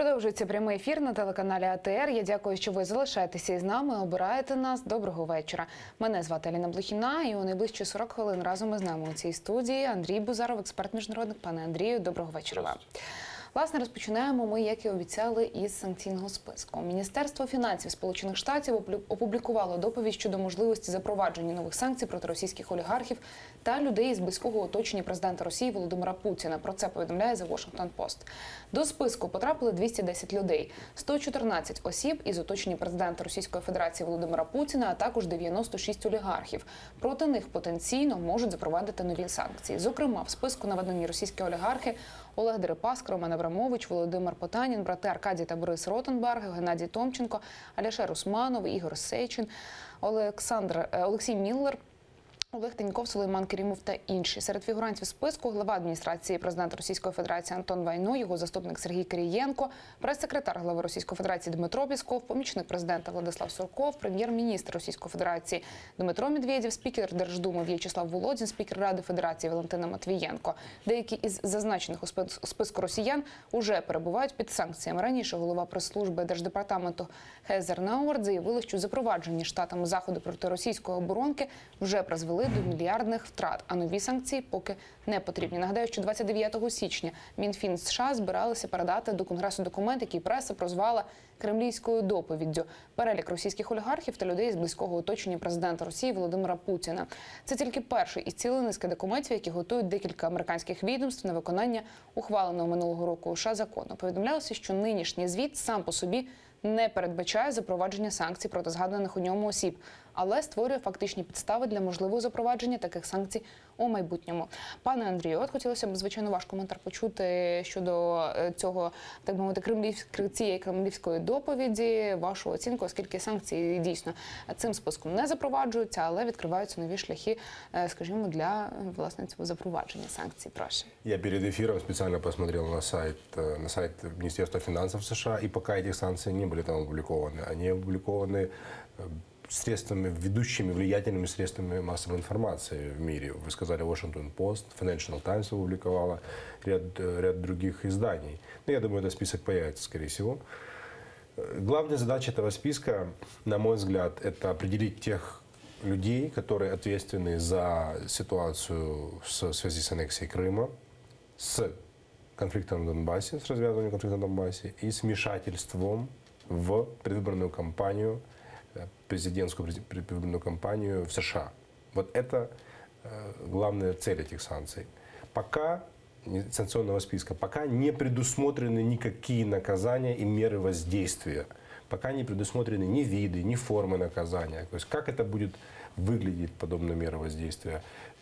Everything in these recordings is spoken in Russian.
Продовжується прямий ефір на телеканалі АТР. Я дякую, що ви залишаєтеся із нами, обираєте нас. Доброго вечора. Мене звати Аліна Блохіна, і у найближчі 40 хвилин разом із нами у цій студії Андрій Бузаров, експерт міжнародник. Пане Андрію, доброго вечора вам. Власне, розпочинаємо ми, як і обіцяли, із санкційного списку. Міністерство фінансів Сполучених Штатів опублікувало доповідь щодо можливості запровадження нових санкцій проти російських олігархів та людей із близького оточення президента Росії Володимира Путіна. Про це повідомляє The Washington Post. До списку потрапили 210 людей, 114 осіб із оточення президента Російської Федерації Володимира Путіна, а також 96 олігархів. Проти них потенційно можуть запровадити нові санкції. Зокрема, в списку наведені російські олігархи Олег Дерипаска, Роман Абрамович, Володимир Потанін, брати Аркадій та Борис Ротенберг, Геннадій Томченко, Алішер Усманов, Ігор Сечин, Олексій Міллер, Олег Тиньков, Сулейман Керімов та інші. Серед фігурантів списку глава адміністрації президента Російської Федерації Антон Вайно, його заступник Сергій Кирієнко, прес-секретар глави Російської Федерації Дмитро Пісков, помічник президента Владислав Сурков, прем'єр-міністр Російської Федерації Дмитро Медведєв, спікер Держдуми В'ячеслав Володін, спікер Ради Федерації Валентина Матвієнко. Деякі із зазначених у списку росіян уже перебувають під санкціями. Раніше голова прес-служби Держдепартаменту Хезер Науерт заявила, що запроваджені штатами заходи проти російської оборонки вже призвели до мільярдних втрат, а нові санкції поки не потрібні. Нагадаю, що 29 січня Мінфін США збиралися передати до Конгресу документ, який преса прозвала кремлівською доповіддю. Перелік російських олігархів та людей з близького оточення президента Росії Володимира Путіна. Це тільки перший із цілої низки документів, які готують декілька американських відомств на виконання ухваленого минулого року у США закону. Повідомлялося, що нинішній звіт сам по собі не передбачає запровадження санкцій проти згаданих у ньому осіб, але створює фактичні підстави для можливого запровадження таких санкцій у майбутньому. Пане Андрію, от хотілося б, звичайно, ваш коментар почути щодо цього, так би мовити, цієї кремлівської доповіді, вашу оцінку, оскільки санкції дійсно цим списком не запроваджуються, але відкриваються нові шляхи, скажімо, для, власне, цього запровадження санкцій. Прошу. Я перед эфиром специально посмотрел на сайт Министерства финансов США, и пока этих санкций не были там опубликованы. Они опубликованы средствами, ведущими, влиятельными средствами массовой информации в мире. Вы сказали, Washington Post, Financial Times опубликовала, ряд других изданий. Но я думаю, этот список появится, скорее всего. Главная задача этого списка, на мой взгляд, это определить тех людей, которые ответственны за ситуацию в связи с аннексией Крыма, с конфликтом на Донбассе, с развязыванием конфликта на Донбассе и с вмешательством в предвыборную кампанию, президентскую предвыборную кампанию в США. Вот это главная цель этих санкций. Пока санкционного списка, пока не предусмотрены никакие наказания и меры воздействия. Пока не предусмотрены ни виды, ни формы наказания. То есть как это будет выглядеть, подобная мера воздействия,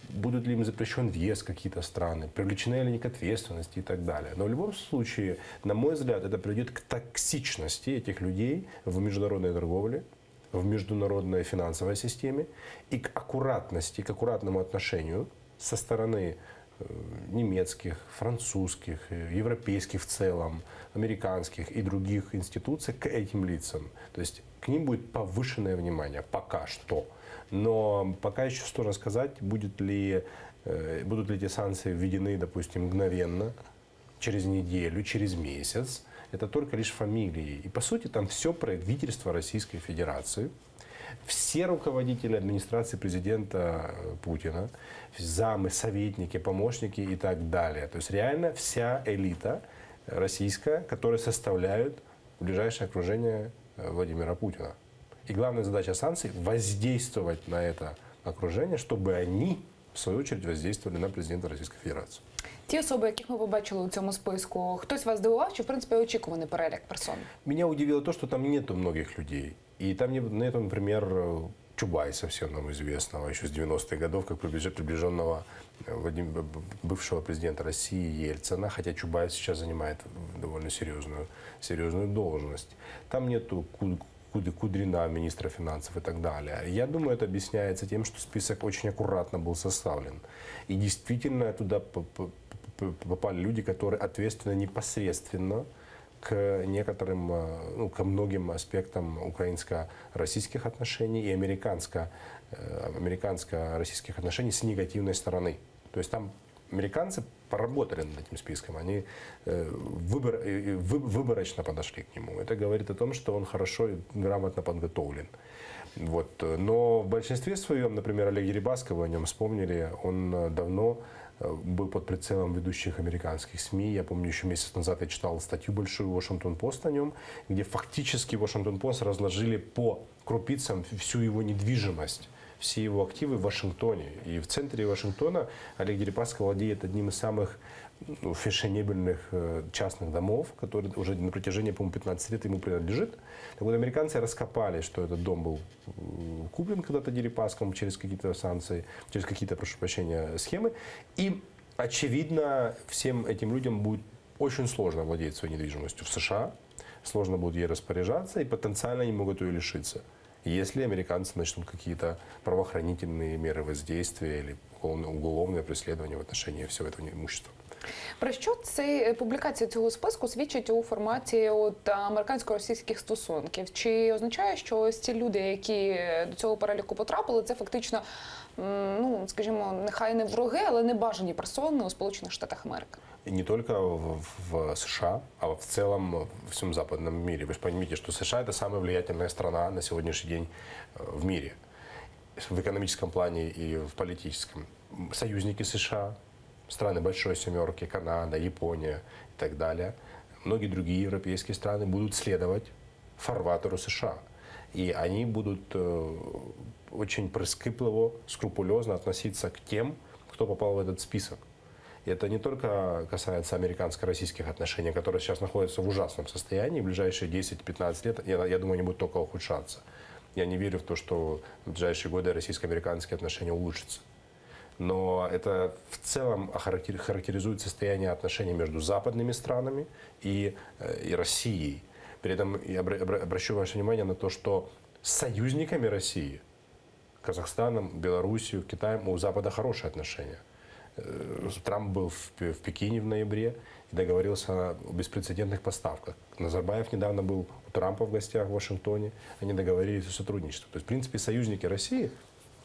будут ли им запрещен въезд в какие-то страны, привлечены ли они к ответственности и так далее. Но в любом случае, на мой взгляд, это приведет к токсичности этих людей в международной торговле, в международной финансовой системе и к аккуратности, к аккуратному отношению со стороны немецких, французских, европейских в целом, американских и других институций к этим лицам. То есть к ним будет повышенное внимание пока что. Но пока еще сложно сказать, будут ли эти санкции введены, допустим, мгновенно, через неделю, через месяц. Это только лишь фамилии. И по сути там все правительство Российской Федерации. Все руководители администрации президента Путина, замы, советники, помощники и так далее. То есть реально вся элита российская, которая составляет ближайшее окружение Владимира Путина. И главная задача санкций – воздействовать на это окружение, чтобы они, в свою очередь, воздействовали на президента Російської Федерації. Ті особи, яких ми побачили у цьому списку, хтось вас здивував, чи, в принципі, очікуваний перелік персон? Меня удивило то, что там нету многих людей. И там нету, например, Чубайса, всем нам известного, еще с 90-х годов, как приближенного бывшего президента России Ельцина, хотя Чубайс сейчас занимает довольно серьезную должность. Там нету Кудрина, министра финансов и так далее. Я думаю, это объясняется тем, что список очень аккуратно был составлен. И действительно туда попали люди, которые ответственны непосредственно к некоторым, ко многим аспектам украинско-российских отношений и американско-российских отношений с негативной стороны. То есть там американцы поработали над этим списком, они выборочно подошли к нему. Это говорит о том, что он хорошо и грамотно подготовлен. Вот. Но в большинстве своем, например, Олег Дерибаска, вы о нем вспомнили, он давно был под прицелом ведущих американских СМИ. Я помню, еще месяц назад я читал статью большую «Вашингтон-Пост» о нем, где фактически «Вашингтон-Пост» разложили по крупицам всю его недвижимость, все его активы в Вашингтоне. И в центре Вашингтона Олег Дерипаска владеет одним из самых фешенебельных частных домов, который уже на протяжении, по-моему, 15 лет ему принадлежит. Так вот, американцы раскопали, что этот дом был куплен когда-то Дерипаском через какие-то санкции, через какие-то, прошу прощения, схемы. И, очевидно, всем этим людям будет очень сложно владеть своей недвижимостью в США, сложно будет ей распоряжаться, и потенциально они могут ее лишиться, если американцы начнут какие-то правоохранительные меры воздействия или уголовное преследование в отношении всего этого имущества. Про що публікація цього списку свідчить у форматі американсько-російських стосунків? Чи означає, що ось ці люди, які до цього переліку потрапили, це фактично, ну, скажімо, нехай не вороги, але не бажані персони у Сполучених Штатах Америки? И не только в США, а в целом в всем западном мире. Вы же понимаете, что США – это самая влиятельная страна на сегодняшний день в мире. В экономическом плане и в политическом. Союзники США, страны Большой Семерки, Канада, Япония и так далее, многие другие европейские страны будут следовать фарватеру США. И они будут очень прискіпливо, скрупулезно относиться к тем, кто попал в этот список. И это не только касается американско-российских отношений, которые сейчас находятся в ужасном состоянии. В ближайшие 10-15 лет, я думаю, они будут только ухудшаться. Я не верю в то, что в ближайшие годы российско-американские отношения улучшатся. Но это в целом характеризует состояние отношений между западными странами и Россией. При этом я обращу ваше внимание на то, что с союзниками России, Казахстаном, Белоруссией, Китаем, у Запада хорошие отношения. Трамп был в Пекине в ноябре и договорился о беспрецедентных поставках. Назарбаев недавно был у Трампа в гостях в Вашингтоне. Они договорились о сотрудничестве. То есть, в принципе, союзники России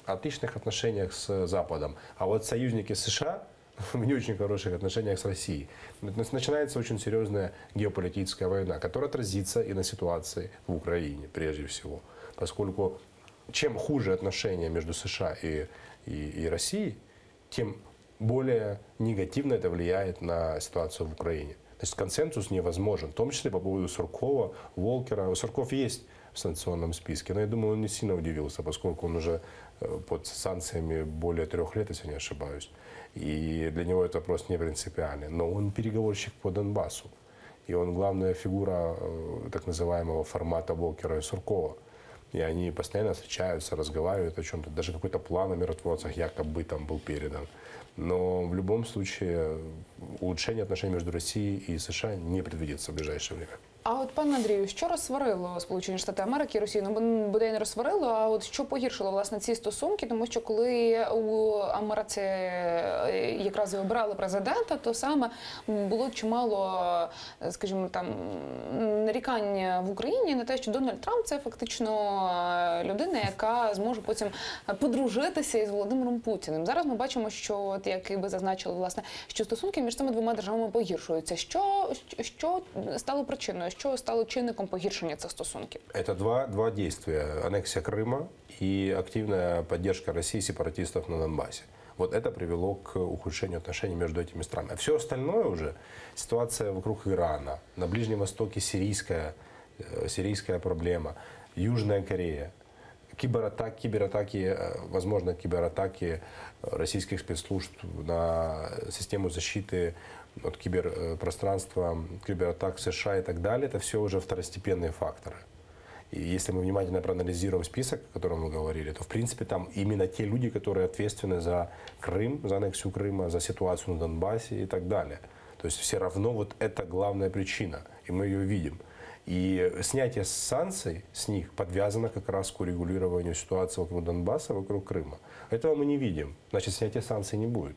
в отличных отношениях с Западом. А вот союзники США в не очень хороших отношениях с Россией. Начинается очень серьезная геополитическая война, которая отразится и на ситуации в Украине, прежде всего. Поскольку чем хуже отношения между США и Россией, тем более негативно это влияет на ситуацию в Украине. То есть консенсус невозможен, в том числе по поводу Суркова, Волкера. Сурков есть в санкционном списке, но я думаю, он не сильно удивился, поскольку он уже под санкциями более 3 лет, если не ошибаюсь. И для него этот вопрос не принципиальный. Но он переговорщик по Донбассу. И он главная фигура так называемого формата Волкера и Суркова. И они постоянно встречаются, разговаривают о чем-то. Даже какой-то план о миротворцах якобы там был передан. Но в любом случае улучшение отношений между Россией и США не предвидится в ближайшее время. А от, пане Андрію, що розсварило Сполучені Штати Америки і Росію? Ну, бодай не розсварило, а от що погіршило, власне, ці стосунки? Тому що коли у Америці якраз і обирали президента, то саме було чимало, скажімо, там, нарікань в Україні на те, що Дональд Трамп – це фактично людина, яка зможе потім подружитися із Володимиром Путіним. Зараз ми бачимо, що, от, як і ви зазначили, власне, що стосунки між цими двома державами погіршуються. Що стало причиною? Що стало чинником погіршення цих стосунків? Это два действия. Аннексия Крыма и активная поддержка России сепаратистов на Донбассе. Вот это привело к ухудшению отношений между этими странами. А все остальное уже, ситуация вокруг Ирана, на Ближнем Востоке сирийская проблема, Южная Корея, кибератаки, возможно, кибератаки российских спецслужб на систему защиты от киберпространства, кибератак США и так далее, это все уже второстепенные факторы. И если мы внимательно проанализируем список, о котором мы говорили, то, в принципе, там именно те люди, которые ответственны за Крым, за аннексию Крыма, за ситуацию на Донбассе и так далее. То есть все равно вот это главная причина, и мы ее видим. И снятие санкций с них подвязано как раз к урегулированию ситуации вокруг Донбасса, вокруг Крыма. Этого мы не видим, значит, снятия санкций не будет.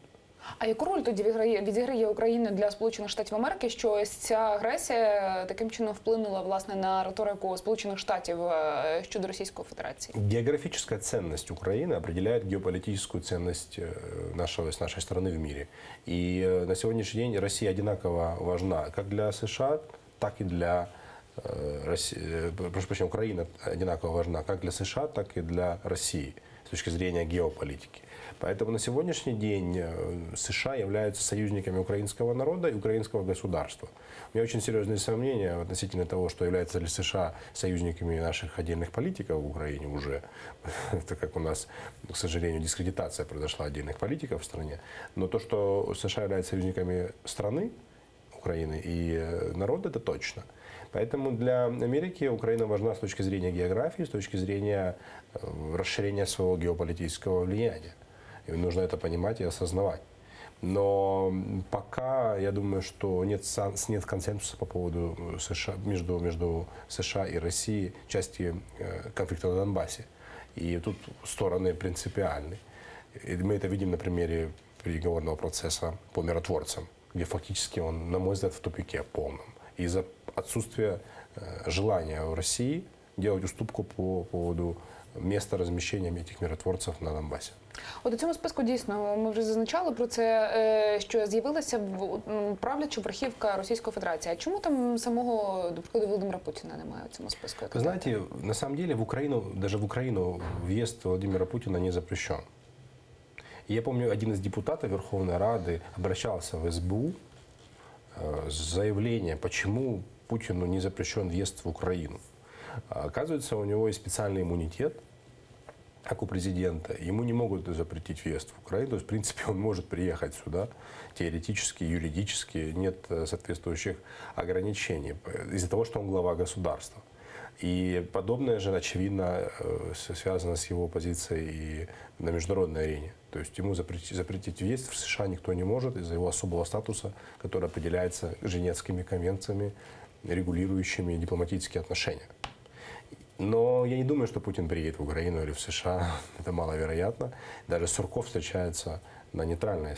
А яку роль тоді відіграє Україна для Сполучених Штатів Америки, що ось ця агресія таким чином вплинула власне на риторику Сполучених Штатів щодо Російської Федерації? Географическая ценность Украины определяет геополитическую ценность нашей страны в мире. И на сегодняшний день Россия одинаково важна как для США, так и для России. Прошу прощения, Украина одинаково важна как для США, так и для России с точки зрения геополитики. Поэтому на сегодняшний день США являются союзниками украинского народа и украинского государства. У меня очень серьезные сомнения относительно того, что являются ли США союзниками наших отдельных политиков в Украине уже, так как у нас, к сожалению, дискредитация произошла отдельных политиков в стране. Но то, что США являются союзниками страны, Украины и народа, это точно. Поэтому для Америки Украина важна с точки зрения географии, с точки зрения расширения своего геополитического влияния. И нужно это понимать и осознавать. Но пока, я думаю, что нет консенсуса по поводу США, между США и Россией части конфликта на Донбассе. И тут стороны принципиальны. И мы это видим на примере переговорного процесса по миротворцам, где фактически он, на мой взгляд, в тупике полном. Из-за отсутствия желания в России делать уступку по поводу места разміщення этих миротворців на Донбасі. От у цьому списку дійсно ми вже зазначали про це, що з'явилася правляча верхівка Російської Федерації. А чому там самого, до прикладу, Володимира Путіна немає у цьому списку? Вы знаете, на самом деле даже в Украину въезд Владимира Путина не запрещен. И я помню, один из депутатов Верховной Рады обращался в СБУ с заявлением, почему Путину не запрещен въезд в Украину. Оказывается, у него есть специальный иммунитет, как у президента. Ему не могут запретить въезд в Украину. То есть, в принципе, он может приехать сюда. Теоретически, юридически нет соответствующих ограничений из-за того, что он глава государства. И подобное же, очевидно, связано с его позицией и на международной арене. То есть ему запретить въезд в США никто не может из-за его особого статуса, который определяется Женевскими конвенциями, регулирующими дипломатические отношения. Но я не думаю, что Путин приедет в Украину или в США. Это маловероятно. Даже Сурков встречается на нейтральной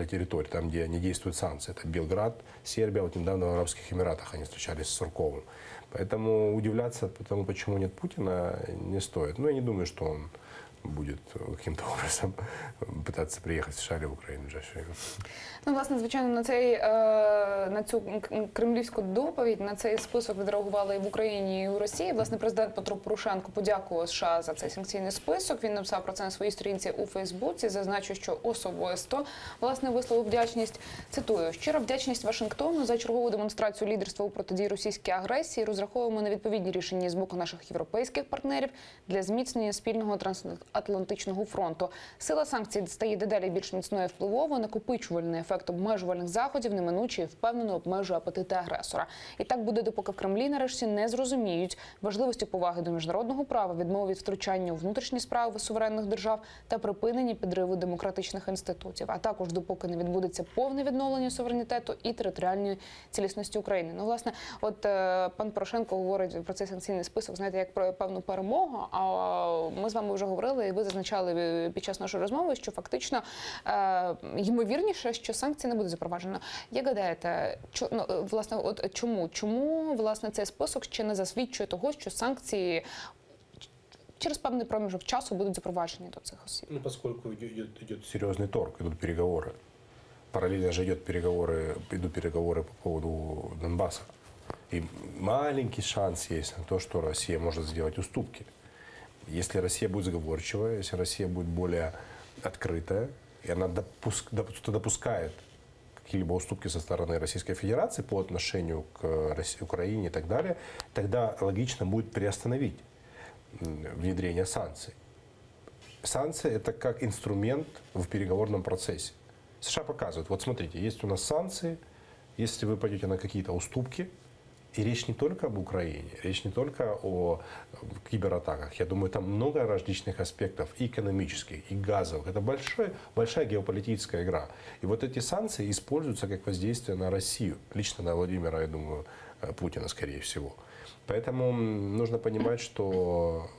территории, там, где не действуют санкции. Это Белград, Сербия. Вот недавно в Арабских Эмиратах они встречались с Сурковым. Поэтому удивляться тому, почему нет Путина, не стоит. Но я не думаю, что он будет каким-то образом пытаться приехать в США или в Украину в ближайшее время. Ну, власне, звичайно, на цю кремлівську доповідь, на цей список відреагували і в Україні, і в Росії. Власне, президент Петро Порошенко подякував США за цей санкційний список. Він написав про це на своїй сторінці у Фейсбуці, зазначив, що особисто, власне, висловив вдячність. Цитую: «Щира вдячність Вашингтону за чергову демонстрацію лідерства у протидії російській агресії. Розраховуємо на відповідні рішення з боку наших європейських партнерів для зміцнення спільного трансатлантичного фронту. Сила санкцій стає дедалі більш міцною і впливовою, накопичувальний ефект обмежувальних заходів неминуче і впевнено обмежує апетити агресора. І так буде, допоки в Кремлі нарешті не зрозуміють важливості поваги до міжнародного права, відмови від втручання у внутрішні справи суверенних держав та припинення підриву демократичних інститутів, а також допоки не відбудеться повне відновлення суверенітету і територіальної цілісності України». Ну, власне, от пан Порошенко говорить про цей санкційний список, знаєте, як про певну перемогу, а ми з вами вже говорили, і ви зазначали під час нашої розмови, що фактично ймовірніше, що санкції не будуть запроваджено. Як гадаєте, власне, от чому власне цей список ще не засвідчує того, що санкції через певний проміжок часу будуть запроваджені до цих осіб? Ну, поскольку идет серьезный торг, идут переговоры. Параллельно же идут переговоры по поводу Донбасса. И маленький шанс есть на то, что Россия может сделать уступки. Если Россия будет сговорчивая, если Россия будет более открытая, и она допускает какие-либо уступки со стороны Российской Федерации по отношению к Украине и так далее, тогда логично будет приостановить внедрение санкций. Санкции – это как инструмент в переговорном процессе. США показывают, вот смотрите, есть у нас санкции, если вы пойдете на какие-то уступки, и речь не только об Украине, речь не только о кибератаках. Я думаю, там много различных аспектов, и экономических, и газовых. Это большая геополитическая игра. И вот эти санкции используются как воздействие на Россию. Лично на Владимира, я думаю, Путина, скорее всего. Поэтому нужно понимать, что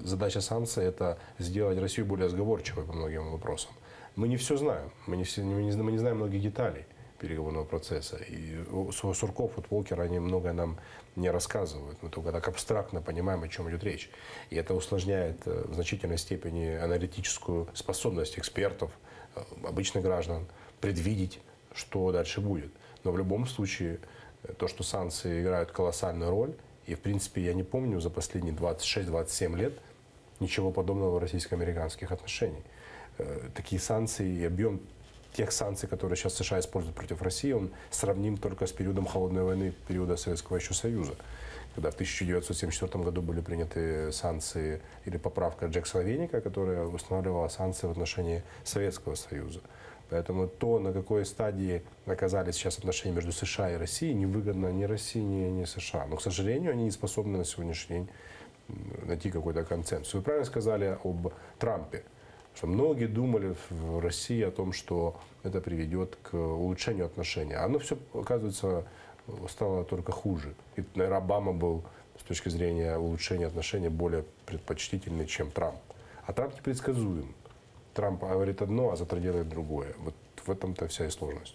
задача санкций – это сделать Россию более сговорчивой по многим вопросам. Мы не все знаем, мы не знаем многих деталей переговорного процесса. И Сурков, вот Волкер, они многое нам не рассказывают. Мы только так абстрактно понимаем, о чем идет речь. И это усложняет в значительной степени аналитическую способность экспертов, обычных граждан, предвидеть, что дальше будет. Но в любом случае, то, что санкции играют колоссальную роль, и в принципе я не помню за последние 26-27 лет ничего подобного в российско-американских отношениях. Такие санкции и объем тех санкций, которые сейчас США используют против России, он сравним только с периодом холодной войны, периода Советского еще Союза, когда в 1974 году были приняты санкции или поправка Джексона-Веника, которая устанавливала санкции в отношении Советского Союза. Поэтому то, на какой стадии оказались сейчас отношения между США и Россией, невыгодно ни России, ни США. Но, к сожалению, они не способны на сегодняшний день найти какой-то консенсус. Вы правильно сказали об Трампе, что многие думали в России о том, что это приведет к улучшению отношений. Оно все, оказывается, стало только хуже. И, наверное, Обама был с точки зрения улучшения отношений более предпочтительный, чем Трамп. А Трамп непредсказуем. Трамп говорить одно, а завтра делает другое. Вот в этом-то вся і сложність.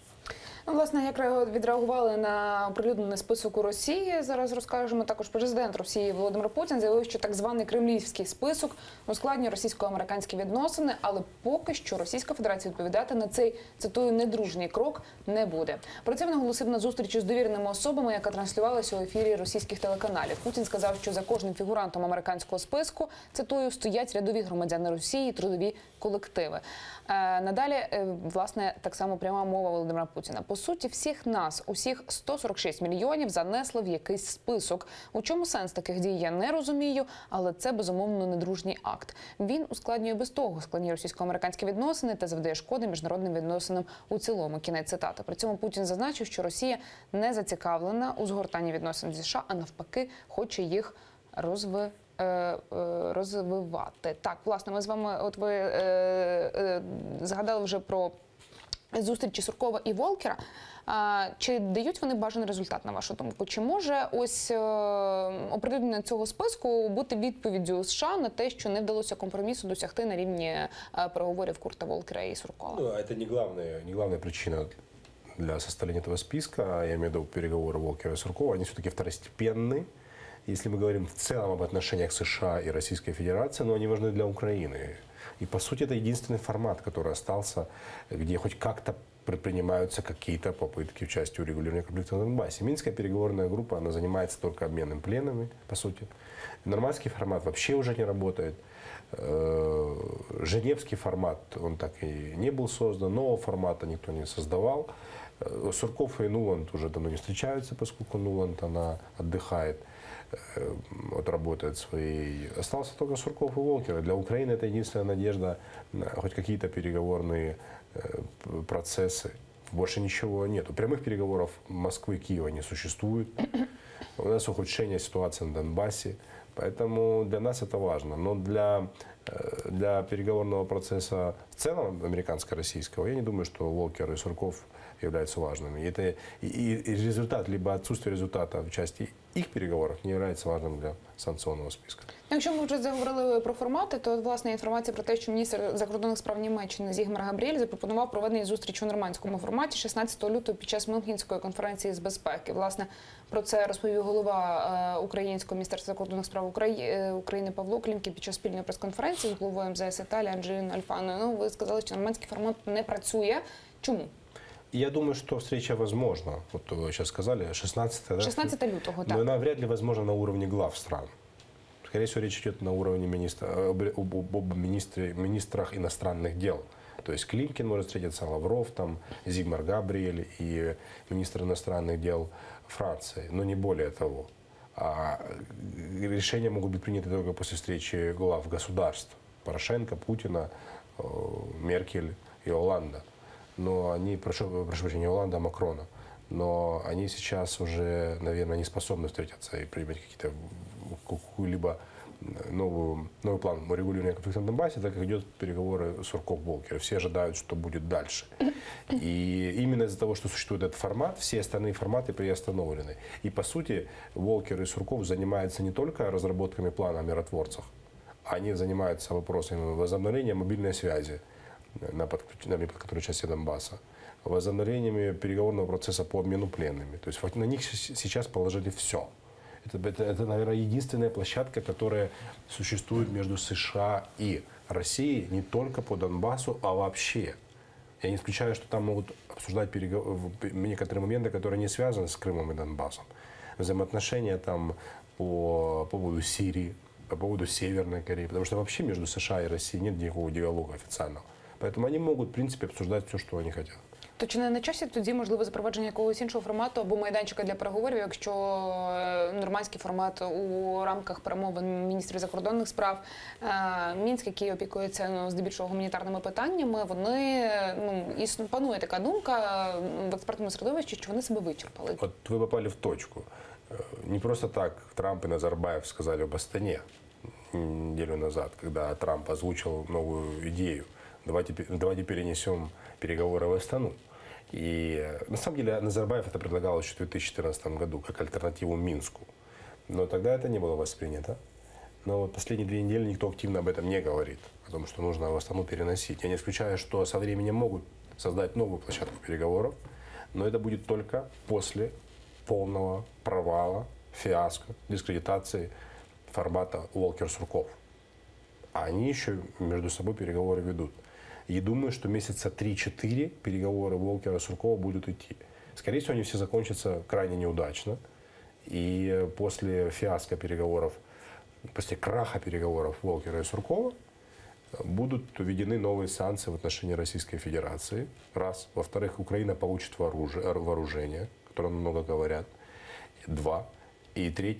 Ну, власне, як відреагували на оприлюднений список у Росії, зараз розкажемо. Також президент Росії Володимир Путін заявив, що так званий кремлівський список ускладнює російсько-американські відносини, але поки що Російська Федерація відповідати на цей, цитую, недружній крок не буде. Про це він наголосив на зустрічі з довіреними особами, яка транслювалася у ефірі російських телеканалів. Путін сказав, що за кожним фігурантом американського списку, цитую, стоять рядові громадяни Росії, трудові колективи. Надалі, власне, так само пряма мова Володимира Путіна. По суті, всіх нас, усіх 146 мільйонів занесли в якийсь список. У чому сенс таких дій, я не розумію, але це, безумовно, недружній акт. Він ускладнює без того складні російсько-американські відносини та завдає шкоди міжнародним відносинам у цілому. Кінець цитати. При цьому Путін зазначив, що Росія не зацікавлена у згортанні відносин зі США, а навпаки, хоче їх розвивати. Так, власне, ми з вами, от ви згадали вже про зустрічі Суркова і Волкера. Чи дають вони бажаний результат, на вашу думку? Чи може ось оприлюднення цього списку бути відповіддю США на те, що не вдалося компромісу досягти на рівні переговорів Курта Волкера і Суркова? Ну, это не главная причина для составления этого списка. Я имею в виду переговоры Волкера и Суркова. Они все-таки второстепенные. Если мы говорим в целом об отношениях США и Российской Федерации, но они важны для Украины. И, по сути, это единственный формат, который остался, где хоть как-то предпринимаются какие-то попытки участия в урегулировании конфликта на Донбассе. Минская переговорная группа, она занимается только обменом пленными, по сути. Нормандский формат вообще уже не работает. Женевский формат, он так и не был создан, нового формата никто не создавал. Сурков и Нуланд уже давно не встречаются, поскольку Нуланд, она отдыхает, отработает свои. Остался только Сурков и Волкер. Для Украины это единственная надежда на хоть какие-то переговорные процессы. Больше ничего нет. Прямых переговоров Москвы и Киева не существует. У нас ухудшение ситуации на Донбассе. Поэтому для нас это важно. Но для переговорного процесса в целом американско-российского, я не думаю, что Волкер и Сурков являются важными. И результат, либо отсутствие результата в части их переговоров не является важным для санкционного списка. Якщо ми вже заговорили про формати, то, власне, інформація про те, що міністр закордонних справ Німеччини Зігмар Габріель запропонував проведення зустрічі у нормандському форматі 16 лютого під час Мюнхенської конференції з безпеки. Власне, про це розповів голова Українського міністерства закордонних справ України Павло Клімкін під час спільної прес-конференції з головою МЗС Італії Анджеліною Альфаною. Ну, ви сказали, що нормандський формат не працює. Чому? Я думаю, что встреча возможна. Вот вы сейчас сказали, 16 да? 16 лютого, так. Но она вряд ли возможна на уровне глав стран. Скорее всего, речь идет на уровне об министрах иностранных дел. То есть Климкин может встретиться, Лавров, там, Зигмар Габриэль и министр иностранных дел Франции. Но не более того. А решения могут быть приняты только после встречи глав государств. Порошенко, Путина, Меркель и Олланда. Но они, прошу прощения, Оланда, Макрона, но они сейчас уже, наверное, не способны встретиться и принимать какой-либо новый план урегулирования конфликта на Донбассе, так как идет переговоры Сурков-Волкер. Все ожидают, что будет дальше. И именно из-за того, что существует этот формат, все остальные форматы приостановлены. И, по сути, Волкер и Сурков занимаются не только разработками плана о миротворцах, они занимаются вопросами возобновления мобильной связи, на подконтрольной части Донбасса, возобновлениями переговорного процесса по обмену пленными. То есть на них сейчас положили все. Это, наверное, единственная площадка, которая существует между США и Россией не только по Донбассу, а вообще. Я не исключаю, что там могут обсуждать некоторые моменты, которые не связаны с Крымом и Донбассом. Взаимоотношения там по поводу Сирии, по поводу Северной Кореи, потому что вообще между США и Россией нет никакого диалога официального. Поэтому они могут, в принципе, обсуждать все, что они хотят. То чи не на часі тоді можливо запровадження якогось іншого формату або майданчика для переговорів, якщо нормандський формат у рамках перемовин міністрів закордонних справ, Мінськ, який опікується здебільшого гуманітарними питаннями, вони панує така думка в експертному середовищі, що вони себе вичерпали. Вот вы попали в точку. Не просто так Трамп и Назарбаев сказали об Астане неделю назад, когда Трамп озвучил новую идею. Давайте перенесем переговоры в Астану. И на самом деле Назарбаев это предлагал еще в 2014 году как альтернативу Минску. Но тогда это не было воспринято. Но вот последние 2 недели никто активно об этом не говорит. О том, что нужно в Астану переносить. Я не исключаю, что со временем могут создать новую площадку переговоров. Но это будет только после полного провала, фиаско, дискредитации формата Уолкер-Сурков. А они еще между собой переговоры ведут. И думаю, что месяца 3-4 переговоры Уолкера-Суркова будут идти. Скорее всего, они все закончатся крайне неудачно. И после фиаско переговоров, после краха переговоров Уолкера и Суркова будут введены новые санкции в отношении Российской Федерации. Раз. Во-вторых, Украина получит вооружение, о котором много говорят. 2. И 3,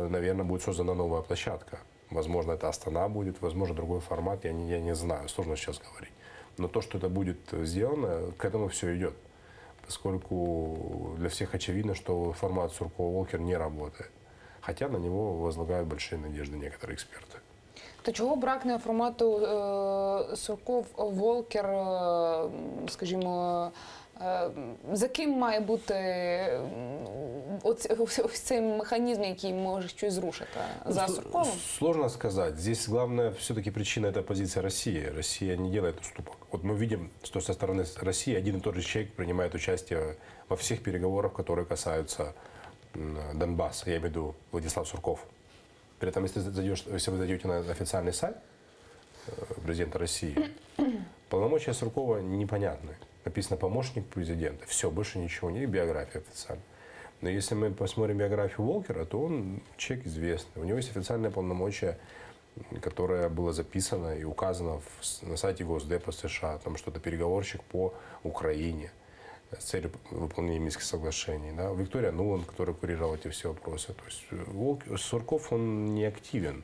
наверное, будет создана новая площадка. Возможно, это Астана будет, возможно, другой формат, я не знаю, сложно сейчас говорить. Но то, что это будет сделано, к этому все идет. Поскольку для всех очевидно, что формат Суркова-Волкер не работает. Хотя на него возлагают большие надежды некоторые эксперты. То чого бракне формату Сурков-Волкер, скажімо, за ким має бути ось цей механізм, який може щось зрушити? За Сурковым? Сложно сказать. Здесь главная все-таки причина – это позиция России. Россия не делает уступок. Вот мы видим, что со стороны России один и тот же человек принимает участие во всех переговорах, которые касаются Донбасса. Я имею в виду Владислав Сурков. При этом, если вы зайдете на официальный сайт президента России, полномочия Суркова непонятны. Написано «помощник президента». Все, больше ничего, не биография официальная. Но если мы посмотрим биографию Волкера, то он человек известный. У него есть официальное полномочие, которое было записано и указано на сайте Госдепа США, о том, что это переговорщик по Украине с целью выполнения Минских соглашений. Да? Виктория Нуланд, который курировал эти все вопросы. То есть Сурков, он не активен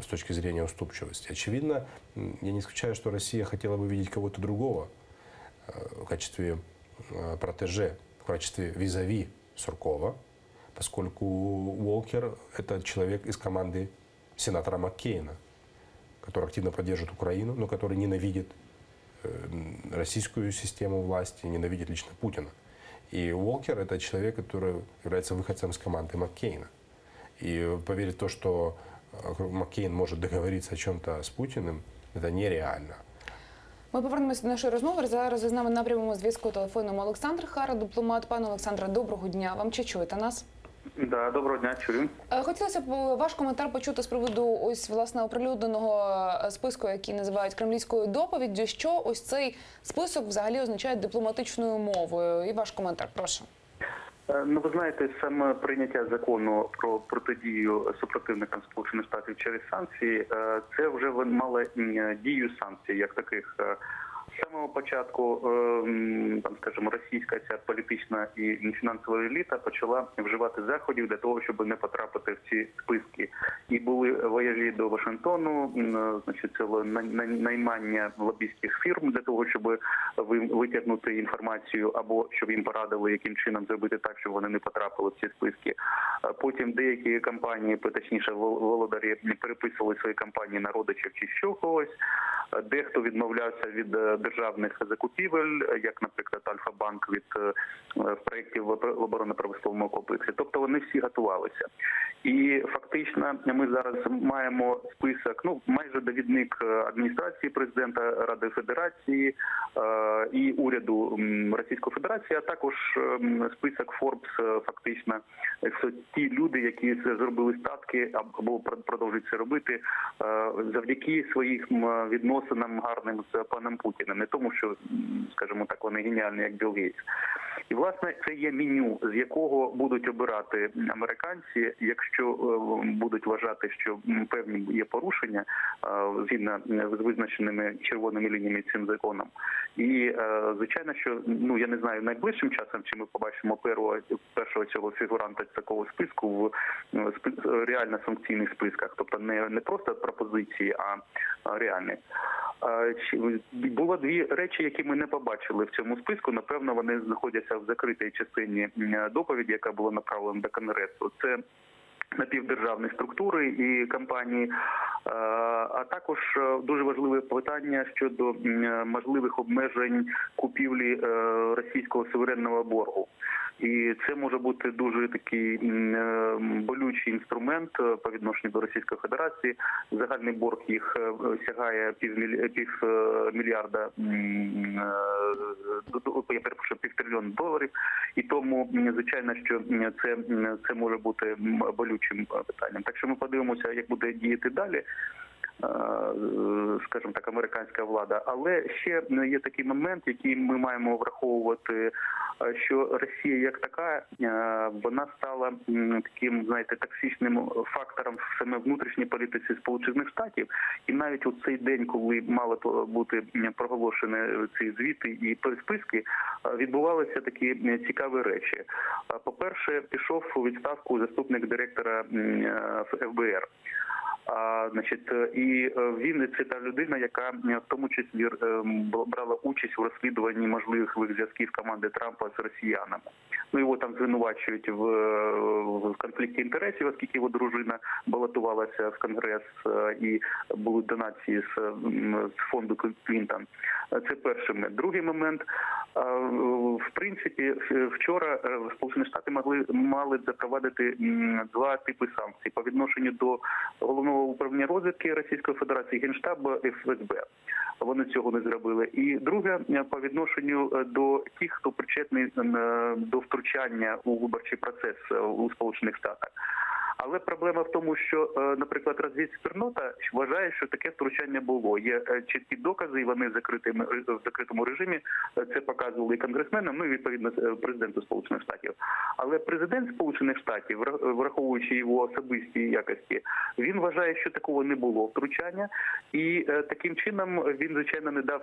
с точки зрения уступчивости. Очевидно, я не исключаю, что Россия хотела бы видеть кого-то другого в качестве протеже, в качестве визави Суркова, поскольку Уолкер – это человек из команды сенатора Маккейна, который активно поддерживает Украину, но который ненавидит российскую систему власти, ненавидит лично Путина. И Уолкер – это человек, который является выходцем из команды Маккейна. И поверить в то, что Маккейн может договориться о чем-то с Путиным, это нереально. Ми повернемося до нашої розмови. Зараз з нами на прямому зв'язку телефоном Олександр Хара, дипломат. Пане Олександре, доброго дня. Вам чи чуєте нас? Да, доброго дня, чую. Хотілося б ваш коментар почути з приводу ось, власне, оприлюдненого списку, який називають кремлівською доповіддю. Що ось цей список взагалі означає дипломатичною мовою? І ваш коментар, прошу. Ну, ви знаєте, саме прийняття закону про протидію супротивникам Сполучених Штатів через санкції, це вже мало дію санкцій, як таких. З самого початку, там, скажімо, російська ця політична і фінансова еліта почала вживати заходів для того, щоб не потрапити в ці списки. І були вояжі до Вашингтону, значить, це наймання лобістських фірм для того, щоб витягнути інформацію або щоб їм порадили, яким чином зробити так, щоб вони не потрапили в ці списки. Потім деякі компанії, точніше володарі, переписували свої компанії на родичів чи що когось. Дехто відмовлявся від державних закупівель, як, наприклад, Альфа-банк від проєктів в оборонно-промисловому комплексі. Тобто вони всі готувалися. І фактично ми ми зараз маємо список, ну майже довідник адміністрації президента, Ради Федерації і уряду Російської Федерації, а також список Forbes, фактично, це ті люди, які зробили статки або продовжують це робити завдяки своїм відносинам гарним з паном Путіним, не тому, що, скажімо так, вони геніальні, як Білл Гейтс. І, власне, це є меню, з якого будуть обирати американці, якщо будуть вважати, що певні є порушення згідно з визначеними червоними лініями цим законом. І, звичайно, що, ну, я не знаю, найближчим часом, чи ми побачимо першого цього фігуранта такого списку в реально санкційних списках, тобто не просто пропозиції, а реальні. Було дві речі, які ми не побачили в цьому списку. Напевно, вони знаходяться в закритій частині доповіді, яка була направлена до Конгресу. Це напівдержавні структури і компанії, а також дуже важливе питання щодо можливих обмежень купівлі російського суверенного боргу. І це може бути дуже такий болючий інструмент по відношенню до Російської Федерації. Загальний борг їх сягає півмільярда, я перепрошую, $500 мільйонів. І тому, звичайно, що це може бути болючим питанням. Так що ми подивимося, як буде діяти далі, скажімо так, американська влада. Але ще є такий момент, який ми маємо враховувати, що Росія як така, вона стала таким, знаєте, токсичним фактором в саме внутрішній політиці Сполучених Штатів. І навіть у цей день, коли мали бути проголошені ці звіти і списки, відбувалися такі цікаві речі. По-перше, пішов у відставку заступник директора ФБР. І він – це та людина, яка в тому числі брала участь у розслідуванні можливих зв'язків команди Трампа з росіянами. Ну, його там звинувачують в конфлікті інтересів, оскільки його дружина балотувалася в Конгрес і були донації з фонду Клінтон. Це перший момент. Другий момент. В принципі, вчора Сполучені Штати мали запровадити два типи санкцій по відношенню до Головного управління розвідки Російської Федерації, Генштабу і ФСБ. Вони цього не зробили. І друге, по відношенню до тих, хто причетний до втручання у виборчий процес у Сполучених Штатах. Але проблема в тому, що, наприклад, розвідспільнота вважає, що таке втручання було. Є чіткі докази, і вони в закритому режимі це показували і конгресменам, ну і, відповідно, президенту Сполучених Штатів. Але президент Сполучених Штатів, враховуючи його особисті якості, він вважає, що такого не було втручання. І таким чином він, звичайно, не дав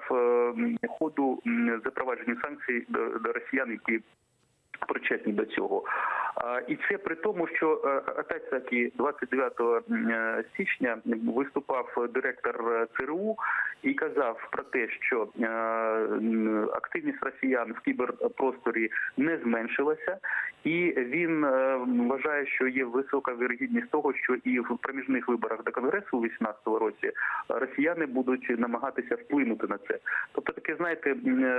ходу запровадженню санкцій до росіян, які причетні до цього. І це при тому, що таки 29 січня виступав директор ЦРУ і казав про те, що активність росіян в кіберпросторі не зменшилася, і він вважає, що є висока вірогідність того, що і в проміжних виборах до Конгресу у 2018 році росіяни будуть намагатися вплинути на це. Тобто таке, знаєте,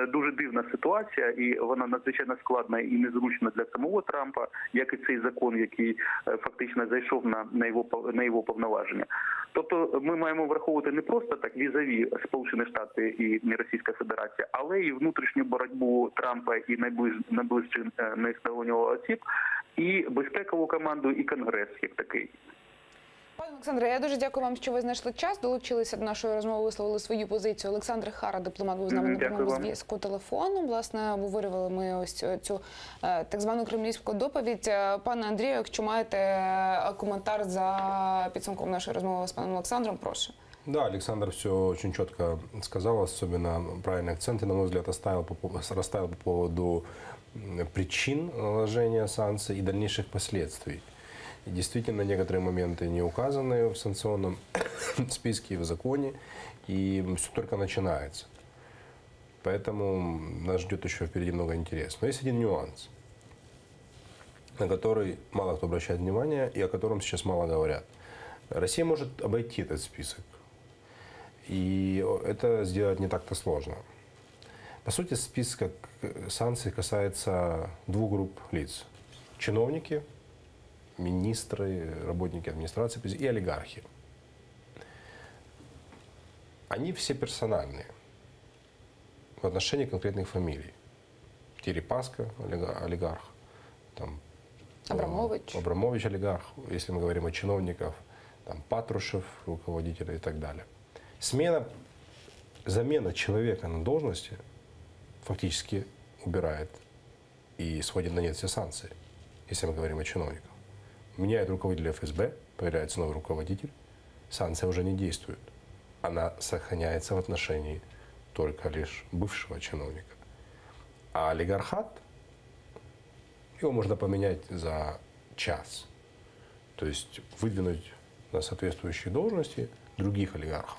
дуже дивна ситуація, і вона надзвичайно складна і незручна для самого Трампа, як і цей закон, який фактично зайшов на його повноваження. Тобто ми маємо враховувати не просто так візаві Сполучені Штати і Російська Федерація, але і внутрішню боротьбу Трампа і найближчих до нього осіб, і безпекову команду, і Конгрес як такий. Пане Олександре, я дуже дякую вам, що ви знайшли час, долучилися до нашої розмови, висловили свою позицію. Олександр Хара, дипломат, був з нами на прямому зв'язку телефоном. Власне, обговорювали ми ось цю так звану кремлівську доповідь. Пане Андрію, якщо маєте коментар за підсумком нашої розмови з паном Олександром, прошу. Да, Александр все очень четко сказал, особенно правильные акценты, на мой взгляд, расставил по поводу причин наложения санкций и дальнейших последствий. И действительно, некоторые моменты не указаны в санкционном списке и в законе, и все только начинается. Поэтому нас ждет еще впереди много интересного. Но есть один нюанс, на который мало кто обращает внимание и о котором сейчас мало говорят. Россия может обойти этот список. И это сделать не так-то сложно. По сути, список санкций касается двух групп лиц. Чиновники, министры, работники администрации и олигархи. Они все персональные в отношении конкретных фамилий. Дерипаска, олигарх, там, Абрамович олигарх, если мы говорим о чиновниках, там, Патрушев, руководитель и так далее. Замена человека на должности фактически убирает и сводит на нет все санкции, если мы говорим о чиновниках. Меняет руководителя ФСБ, появляется новый руководитель, санкция уже не действует. Она сохраняется в отношении только лишь бывшего чиновника. А олигархат, его можно поменять за час. То есть выдвинуть на соответствующие должности других олигархов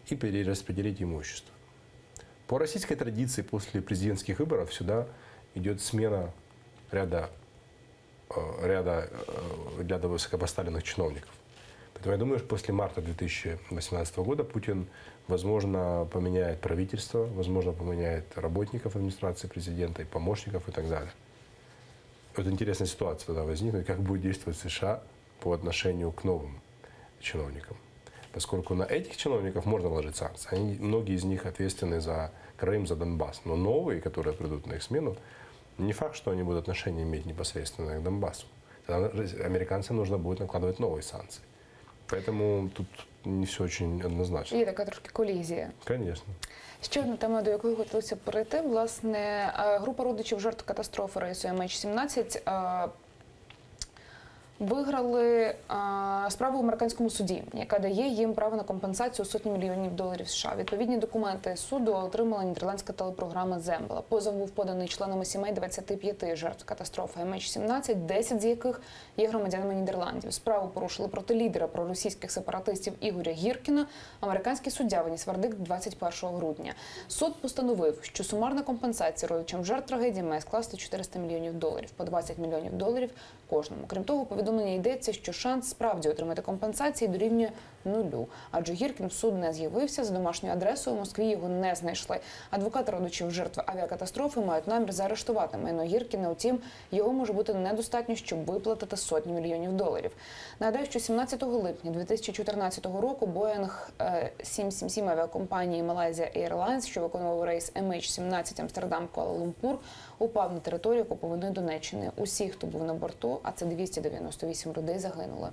и перераспределить имущество. По российской традиции после президентских выборов сюда идет смена ряда высокопоставленных чиновников. Поэтому я думаю, что после марта 2018 года Путин, возможно, поменяет правительство, возможно, поменяет работников администрации президента и помощников и так далее. Вот интересная ситуация тогда возникнет, как будет действовать США по отношению к новым чиновникам. Поскольку на этих чиновников можно наложить санкции. Многие из них ответственны за Крым, за Донбасс. Но новые, которые придут на их смену, не факт, что они будут отношение иметь непосредственно к Донбассу. Тогда американцам нужно будет накладывать новые санкции. Поэтому тут не все очень однозначно. Є така трошки колізія. Конечно. Ще одна тема, до якої готуюся перейти. Власне, група родичів жертв катастрофи рейсу MH17 виграли справу в американському суді, яка дає їм право на компенсацію сотні мільйонів доларів США. Відповідні документи суду отримала нідерландська телепрограма «Зембла». Позов був поданий членами сімей 25 жертв катастрофи MH17, 10 з яких є громадянами Нідерландів. Справу порушили проти лідера проросійських сепаратистів Ігоря Гіркіна. Американський суддя виніс вердикт 21 грудня. Суд постановив, що сумарна компенсація родичам жертв трагедії має скласти 400 мільйонів доларів, по 20 мільйонів доларів кожному. Крім того, повідомлення йдеться, що шанс справді отримати компенсації дорівнює нулю. Адже Гіркін в суд не з'явився, за домашньою адресою у Москві його не знайшли. Адвокати родичів жертв авіакатастрофи мають намір заарештувати майно Гіркіна, утім, його може бути недостатньо, щоб виплатити сотні мільйонів доларів. Нагадаю, що 17 липня 2014 року Боїнг 777 авіакомпанії Malaysia Airlines, що виконував рейс MH17 Амстердам-Куала-Лумпур, упав на територію окупованої Донеччини. Усі, хто був на борту, а це 298 людей, загинули.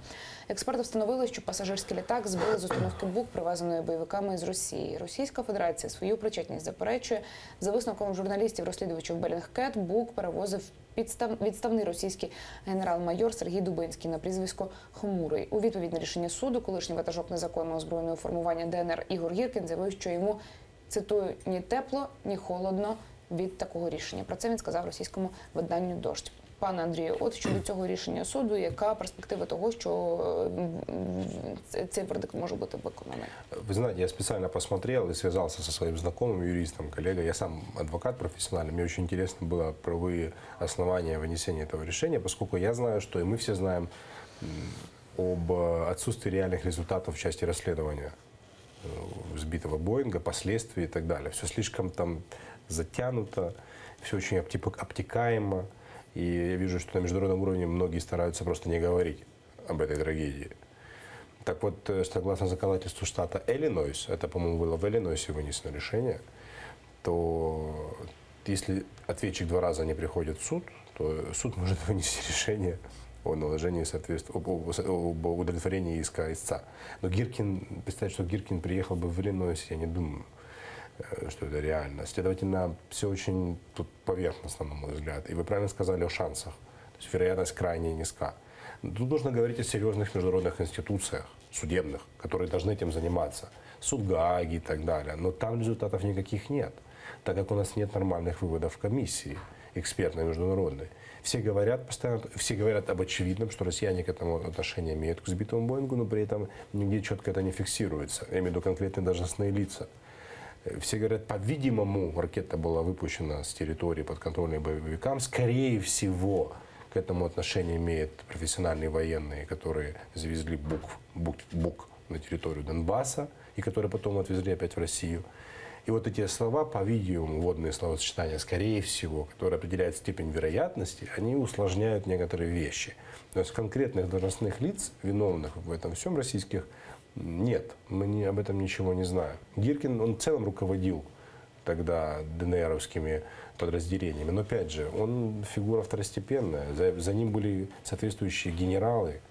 Експерти встановили, що пасажирський літак збили з установки БУК, привезеної бойовиками із Росії. Російська Федерація свою причетність заперечує. За висновком журналістів-розслідувачів Bellingcat, БУК перевозив відставний російський генерал-майор Сергій Дубинський на прізвисько Хмурий. У відповідь на рішення суду колишній ватажок незаконного збройного формування ДНР Ігор Гіркін заявив, що йому, цитую, «ні тепло, ні холодно» від такого рішення. Про це він сказав російському виданню «Дождь». Пане Андрію, от щодо цього рішення суду, яка перспектива того, що цей вердикт може бути виконаний? Вы знаете, я специально посмотрел и связался со своим знакомым юристом, коллегой. Я сам адвокат профессиональный. Мне очень интересно было правовые основания вынесения этого решения, поскольку я знаю, что и мы все знаем об отсутствии реальных результатов в части расследования сбитого Боинга, последствий и так далее. Все слишком там затянуто, все очень обтекаемо. И я вижу, что на международном уровне многие стараются просто не говорить об этой трагедии. Так вот, согласно законодательству штата Иллинойс, это, по-моему, было в Иллинойсе вынесено решение, то если ответчик 2 раза не приходит в суд, то суд может вынести решение о наложении об удовлетворении иска истца. Но представить, что Гиркин приехал бы в Иллинойс, я не думаю, что это реально. Следовательно, все очень тут поверхностно, на мой взгляд. И вы правильно сказали о шансах. То есть вероятность крайне низка. Тут нужно говорить о серьезных международных институциях, судебных, которые должны этим заниматься. Суд Гааги и так далее. Но там результатов никаких нет, так как у нас нет нормальных выводов комиссии экспертной международной. Все говорят постоянно, все говорят об очевидном, что россияне к этому отношение имеют, к сбитому Боингу, но при этом нигде четко это не фиксируется. Я имею в виду конкретные должностные лица. Все говорят, по-видимому, ракета была выпущена с территории подконтрольной боевикам. Скорее всего, к этому отношение имеют профессиональные военные, которые завезли БУК на территорию Донбасса и которые потом отвезли опять в Россию. И вот эти слова, по-видимому, вводные словосочетания, скорее всего, которые определяют степень вероятности, они усложняют некоторые вещи. То есть конкретных должностных лиц, виновных в этом всем российских, нет. Мы об этом ничего не знаем. Гиркин, он в целом руководил тогда ДНРовскими подразделениями. Но опять же, он фигура второстепенная. За ним были соответствующие генералы,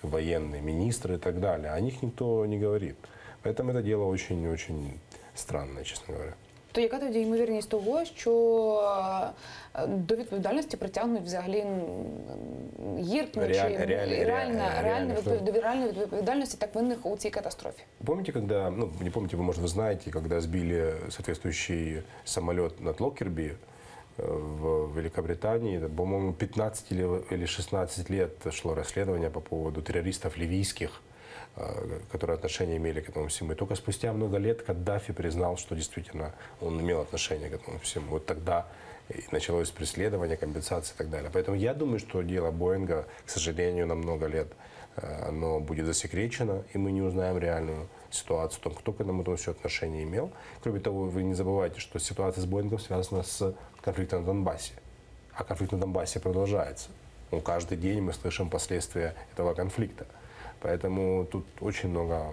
военные, министры и так далее. О них никто не говорит. Поэтому это дело очень-очень странное, честно говоря. То яка тоді ймовірність того, що до відповідальності притягнуть взагалі Гіркіна, чи до реальної відповідальності так винних у цій катастрофі? Помните, когда, ну, не помните, вы, может, вы знаете, когда сбили соответствующий самолет над Локкерби в Великобритании, по-моему, 15 или 16 лет шло расследование по поводу террористов ливийских, которые отношения имели к этому всему. И только спустя много лет Каддафи признал, что действительно он имел отношение к этому всему. Вот тогда и началось преследование, компенсации и так далее. Поэтому я думаю, что дело Боинга, к сожалению, на много лет оно будет засекречено, и мы не узнаем реальную ситуацию, о том, кто к этому все отношение имел. Кроме того, вы не забывайте, что ситуация с Боингом связана с конфликтом на Донбассе. А конфликт на Донбассе продолжается. Ну, каждый день мы слышим последствия этого конфликта. Поэтому тут очень много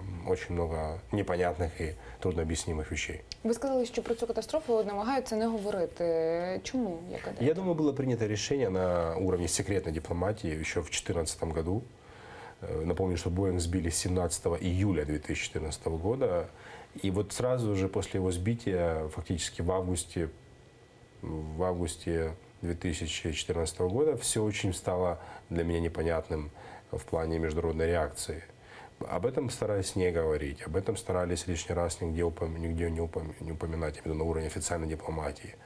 непонятных и труднообъяснимых вещей. Ви сказали, що про цю катастрофу намагаються не говорити. Чому? Я думаю, было принято решение на уровне секретной дипломатии еще в 2014 году. Напомню, что Боинг сбили 17 июля 2014 года. И вот сразу же после его сбития, фактически в августе 2014 года, все очень стало для меня непонятным в плане международной реакции. Об этом старались не говорить, об этом старались лишний раз нигде не упоминать, именно на уровне официальной дипломатии.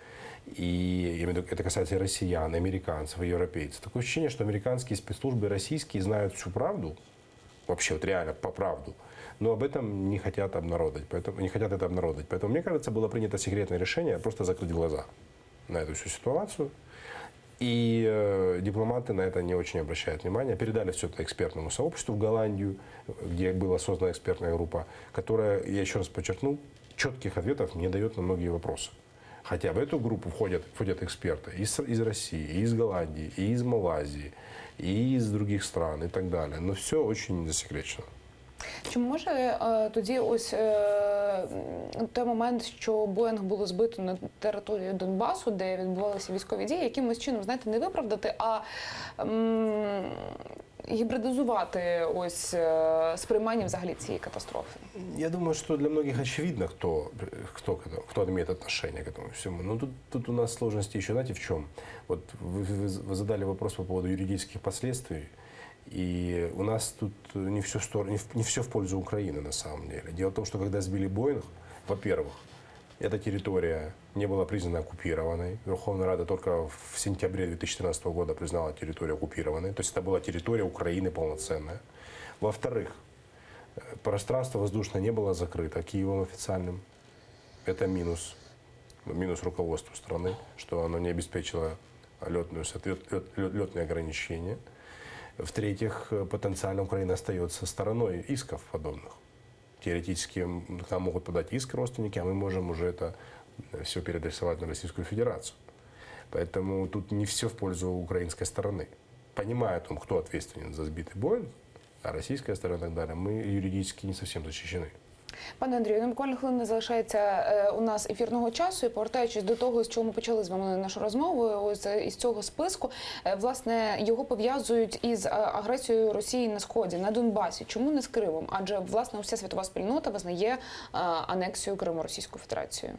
И это касается и россиян, и американцев, и европейцев. Такое ощущение, что американские спецслужбы российские знают всю правду, вообще вот реально по правду, но об этом не хотят обнародовать, это обнародовать. Поэтому, мне кажется, было принято секретное решение просто закрыть глаза на эту всю ситуацию. И дипломаты на это не очень обращают внимания. Передали все это экспертному сообществу в Голландию, где была создана экспертная группа, которая, я еще раз подчеркну, четких ответов не дает на многие вопросы. Хотя в эту группу входят эксперты из России, и из Голландии, и из Малайзии, и из других стран и так далее. Но все очень засекречено. Чи може тоді ось той момент, що Боїнг було збито на території Донбасу, де відбувалися військові дії, якимось чином, знаєте, не виправдати, а гібридизувати ось сприймання взагалі цієї катастрофи? Я думаю, что для многих очевидно, кто имеет отношение к этому всему. Но тут у нас сложности еще, знаете, в чем? Вот вы задали вопрос по поводу юридических последствий. И у нас тут не все в пользу Украины на самом деле. Дело в том, что когда сбили Боинг, во-первых, эта территория не была признана оккупированной. Верховная Рада только в сентябре 2014 года признала территорию оккупированной. То есть это была территория Украины полноценная. Во-вторых, пространство воздушное не было закрыто Киевом официальным. Это минус руководству страны, что оно не обеспечило летные ограничения. В-третьих, потенциально Украина остается стороной исков подобных. Теоретически к нам могут подать иск родственники, а мы можем уже это все переадресовать на Российскую Федерацию. Поэтому тут не все в пользу украинской стороны. Понимая о том, кто ответственен за сбитый Боинг, а российская сторона и так далее, мы юридически не совсем защищены. Пане Андрію, буквально хвилина залишається у нас ефірного часу. І повертаючись до того, з чого ми почали з вами нашу розмову, ось із цього списку, власне, його пов'язують із агресією Росії на Сході, на Донбасі. Чому не з Кримом? Адже, власне, вся світова спільнота визнає анексію Криму Російською Федерацією.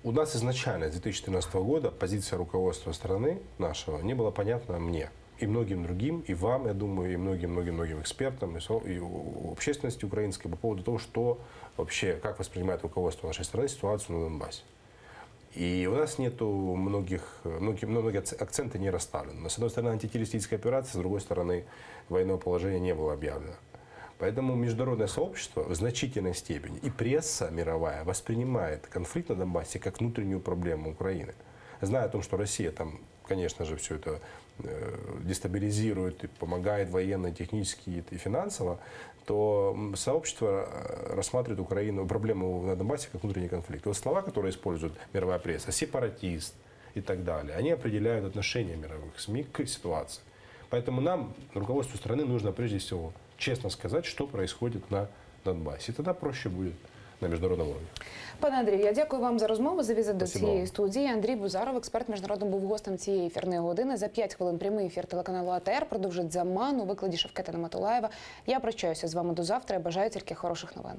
У нас изначально с 2014 года позиция руководства страны нашего не была понятна мне. И многим другим, и вам, я думаю, и многим-многим экспертам, и общественности украинской по поводу того, что вообще, как воспринимает руководство нашей страны ситуацию на Донбассе. И у нас нету многие акценты не расставлены. С одной стороны, антитеррористическая операция, с другой стороны, военного положения не было объявлено. Поэтому международное сообщество в значительной степени, и пресса мировая, воспринимает конфликт на Донбассе как внутреннюю проблему Украины. Зная о том, что Россия там конечно же, все это дестабилизирует и помогает военно, технически и финансово, то сообщество рассматривает Украину, проблему на Донбассе как внутренний конфликт. Вот слова, которые использует мировая пресса, сепаратист и так далее, они определяют отношение мировых СМИ к ситуации. Поэтому нам, руководству страны, нужно прежде всего честно сказать, что происходит на Донбассе. И тогда проще будет на міжнародному рівні. Пане Андрію, я дякую вам за розмову, за візит до Спасибо цієї вам. студії. Андрій Бузаров, експерт міжнародний, був гостем цієї ефірної години. За 5 хвилин прямий ефір телеканалу АТР продовжить «Заман» у викладі Шавкета Наматулаєва. Я прощаюся з вами до завтра і бажаю тільки хороших новин.